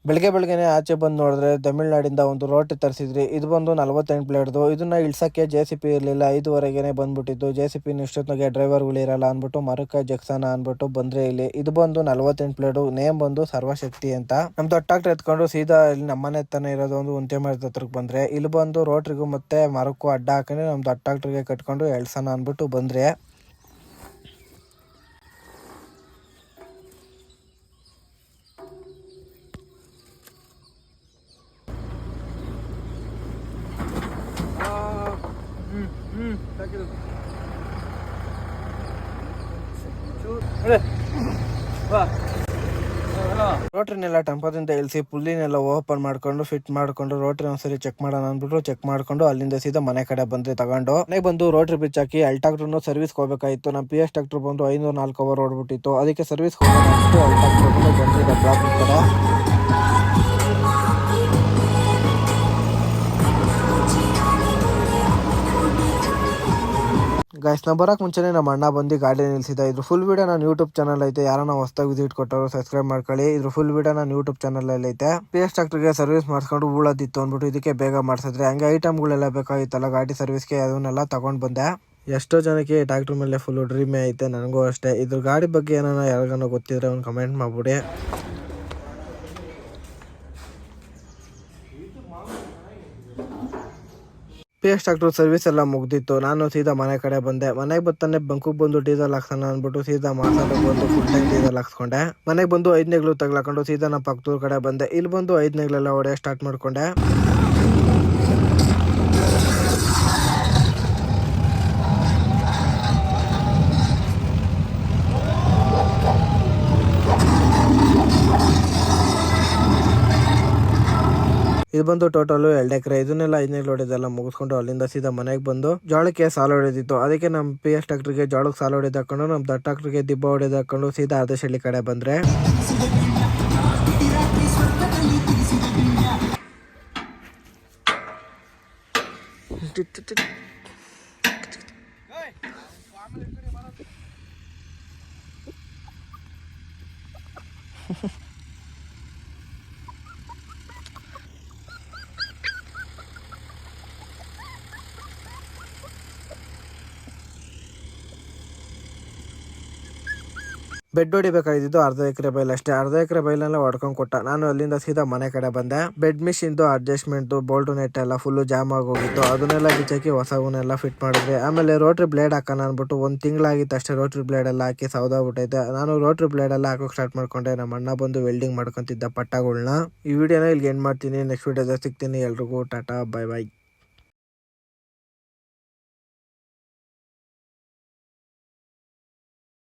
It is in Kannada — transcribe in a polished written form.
ಬೆಳಗ್ಗೆನೆ ಆಚೆ ಬಂದು ನೋಡಿದ್ರೆ ತಮಿಳ್ನಾಡಿಂದ ಒಂದು ರೋಟಿ ತರಿಸಿದ್ರಿ. ಇದು ಬಂದು 48 ಪ್ಲೇಟ್ದು. ಇದನ್ನ ಇಳ್ಸಕ್ಕೆ JCP ಇರಲಿಲ್ಲ. 5ವರೆಗೆ ಬಂದ್ಬಿಟ್ಟಿದ್ದು. JCP ಇಷ್ಟೊತ್ತಿಗೆ ಡ್ರೈವರ್ಗಳು ಇರಲ್ಲ ಅಂದ್ಬಿಟ್ಟು ಮರಕ ಜಕ್ಸನ ಅಂದ್ಬಿಟ್ಟು ಬಂದ್ರೆ ಇಲ್ಲಿ. ಇದು ಬಂದು 48 ಪ್ಲೇಟು. ನೇಮ್ ಬಂದು ಸರ್ವಶಕ್ತಿ ಅಂತ. ನಮ್ ದೊಡ್ಡ ಟ್ರಾಕ್ಟರ್ ಎತ್ಕೊಂಡು ಸೀದಾ ಇಲ್ಲಿ ನಮ್ಮನೆ ತಾನೇ ಇರೋದು ಒಂದು ಉಂತೆ ಮರದ ಹತ್ರಕ್ಕೆ ಬಂದ್ರೆ, ಇಲ್ಲಿ ಬಂದು ರೋಟ್ರಿಗೂ ಮತ್ತೆ ಮರಕ್ಕೂ ಅಡ್ಡ ಹಾಕೊಂಡು ನಮ್ ದೊಡ್ಡ ಟ್ರಾಕ್ಟರ್ಗೆ ಕಟ್ಕೊಂಡು ಎಳ್ಸನ ಅಂದ್ಬಿಟ್ಟು ಬಂದ್ರೆ, ರೋಟ್ರಿನೆಲ್ಲ ಟೆಂಪೋದಿಂದ ಇಳಿಸಿ ಪುಲ್ಲಿನೆಲ್ಲ ಓಪನ್ ಮಾಡ್ಕೊಂಡು ಫಿಟ್ ಮಾಡ್ಕೊಂಡು ರೋಟ್ರಿ ಒಂದ್ಸರಿ ಚೆಕ್ ಮಾಡೋಣ ಅಂದ್ಬಿಟ್ಟು ಚೆಕ್ ಮಾಡ್ಕೊಂಡು ಅಲ್ಲಿಂದ ಸೀದಾ ಮನೆ ಕಡೆ ಬಂದ್ರೆ ತಗೊಂಡು ಮನೆಗೆ ಬಂದು ರೋಟ್ರಿ ಬಿಚ್ ಹಾಕಿ ಅಲ್ಟಾಕ್ಟ್ರನ್ನು ಸರ್ವಿಸ್ ಹೋಗ್ಬೇಕಾಯ್ತು. ನಮ್ಮ PS ಟ್ರಾಕ್ಟರ್ ಬಂದು 504 ಅವರ್ ಓಡ್ಬಿಟ್ಟಿತ್ತು. ಅದಕ್ಕೆ ಸರ್ವಿಸ್ ಹೋಗೋಣ ಅಂದ್ಬಿಟ್ಟು ಅಲ್ಟಾಕ್ಟ್ರ್ ಬಂದ್ರೆ ಬ್ಲಾಕ್ ಇರ್ತಾರೆ. ಗೈಸ್ ನಾ ಬರೋಕೆ ಮುಂಚೆನೇ ನಮ್ಮ ಅಣ್ಣ ಬಂದು ಗಾಡಿ ನಿಲ್ಸಿದ. ಇದ್ರ ಫುಲ್ ವಿಡಿಯೋ ನಾನು ಯೂಟ್ಯೂಬ್ ಚಾನಲ್ ಐತೆ. ಯಾರನ್ನ ಹೊಸದಾಗಿ ವಿಸಿಟ್ ಕೊಟ್ಟರು ಸಬ್ಸ್ಕ್ರೈಬ್ ಮಾಡ್ಕೊಳ್ಳಿ. ಇದ್ರ ಫುಲ್ ವಿಡಿಯೋ ನಾನು ಯೂಟ್ಯೂಬ್ ಚಾನಲ್ ಅಲ್ಲಿ ಐತೆ. PS ಟ್ರಾಕ್ಟರ್ಗೆ ಸರ್ವಿಸ್ ಮಾಡಿಸ್ಕೊಂಡು ಉಳೋದಿತ್ತು ಅಂದ್ಬಿಟ್ಟು ಇದಕ್ಕೆ ಬೇಗ ಮಾಡಿಸಿದ್ರೆ, ಹಂಗೆ ಐಟಮ್ಗಳೆಲ್ಲ ಬೇಕಾಗಿತ್ತಲ್ಲ ಗಾಡಿ ಸರ್ವಿಸ್ಗೆ, ಅದನ್ನೆಲ್ಲ ತಗೊಂಡ್ ಬಂದೆ. ಎಷ್ಟೋ ಜನಕ್ಕೆ ಟ್ರಾಕ್ಟರ್ ಮೇಲೆ ಫುಲ್ ಡ್ರೀಮೇ ಐತೆ, ನನಗೂ ಅಷ್ಟೇ. ಇದ್ರ ಗಾಡಿ ಬಗ್ಗೆ ಏನಾರ ಯಾರಿಗಾನ ಗೊತ್ತಿದ್ರೆ ಒಂದು ಕಮೆಂಟ್ ಮಾಡ್ಬಿಡಿ. PS ಟ್ರಾಕ್ಟರ್ ಸರ್ವಿಸ್ ಎಲ್ಲ ಮುಗ್ದಿತ್ತು. ನಾನು ಸೀದಾ ಮನೆ ಕಡೆ ಬಂದೆ. ಮನೆಗೆ ಬರ್ತಾನೆ ಬಂಕುಗೆ ಬಂದು ಡೀಸೆಲ್ ಹಾಕ್ಸೋಣ ಅಂದ್ಬಿಟ್ಟು ಸೀದಾ ಮಾಸಾಲೆ ಬಂದು ಫುಲ್ ಟೈಮ್ ಡೀಸೆಲ್ ಹಾಕ್ಸ್ಕೊಂಡೆ. ಮನೆಗೆ ಬಂದು 5 ನೆಗ್ಲು ತಗ್ಲಾಕೊಂಡು ಸೀದಾ ನಮ್ಮ ಪಕ್ಕದೂರ್ ಕಡೆ ಬಂದೆ. ಇಲ್ಲಿ ಬಂದು 5 ನೆಗ್ಲೆಲ್ಲ ಹೊಡೆಯ ಸ್ಟಾರ್ಟ್ ಮಾಡ್ಕೊಂಡೆ. ಇದು ಬಂದು ಟೋಟಲ್ 2 ಎಕರೆ. ಇದನ್ನೆಲ್ಲ 5 ಹೊಡೆದೆಲ್ಲ ಮುಗಿಸ್ಕೊಂಡು ಅಲ್ಲಿಂದ ಸೀದಾ ಮನೆಗೆ ಬಂದು ಜೋಳಕ್ಕೆ ಸಾಲ ಹೊಡೆದಿತ್ತು. ಅದಕ್ಕೆ ನಮ್ಮ PS ಟ್ರಾಕ್ಟರ್ಗೆ ಜೋಳಕ್ಕೆ ಸಾಲ ಹೊಡೆದು ಹಾಕೊಂಡು ನಮ್ಮ ದೊಡ್ಡ ಟ್ರಾಕ್ಟರ್ಗೆ ದಿಬ್ಬ ಹೊಡೆದು ಹಾಕೊಂಡು ಸೀದಾ ಅರ್ಧಶಳ್ಳಿ ಕಡೆ ಬಂದ್ರೆ, ಬೆಡ್ ಹೊಡಿಬೇಕಾಗಿದ್ದು 1/2 ಎಕರೆ ಬೈಲ್ ಅಷ್ಟೇ. 1/2 ಎಕರೆ ಬೈಲೆಲ್ಲ ಹೊಡ್ಕೊಂಡು ಕೊಟ್ಟ. ನಾನು ಅಲ್ಲಿಂದ ಸೀದಾ ಮನೆ ಕಡೆ ಬಂದೆ. ಬೆಡ್ ಮಿಷಿನ್ದು ಅಡ್ಜಸ್ಟ್ಮೆಂಟ್ ಬೋಲ್ಟು ನೆಟ್ ಎಲ್ಲ ಫುಲ್ಲು ಜಾಮ್ ಆಗೋಗಿತ್ತು. ಅದನ್ನೆಲ್ಲ ಬಿಚ್ಚಾಕಿ ಹೊಸವನ್ನೆಲ್ಲ ಫಿಟ್ ಮಾಡಿದ್ವಿ. ಆಮೇಲೆ ರೋಟ್ರಿ ಬ್ಲೇಡ್ ಹಾಕೋಣ ಅಂದ್ಬಿಟ್ಟು 1 ತಿಂಗಳಾಗಿತ್ತು ಅಷ್ಟೇ ರೋಟ್ರಿ ಬ್ಲೇಡ್ ಎಲ್ಲ ಹಾಕಿ ಸೌದಾಗ್ಬಿಟ್ಟೈತೆ. ನಾನು ರೋಟ್ರಿ ಬ್ಲೇಡ್ ಎಲ್ಲ ಹಾಕೋಕೆ ಸ್ಟಾರ್ಟ್ ಮಾಡ್ಕೊಂಡೆ. ನಮ್ಮ ಅಣ್ಣ ಬಂದು ವೆಲ್ಡಿಂಗ್ ಮಾಡ್ಕೊಂತಿದ್ದ ಪಟ್ಟಗಳನ್ನ. ಈ ವಿಡಿಯೋನ ಇಲ್ಲಿಗೆ ಎಂಡ್ ಮಾಡ್ತೀನಿ. ನೆಕ್ಸ್ಟ್ ವಿಡಿಯೋದಾಗ ಸಿಗ್ತೀನಿ. ಎಲ್ರಿಗೂ ಟಾಟಾ, ಬೈ ಬೈ.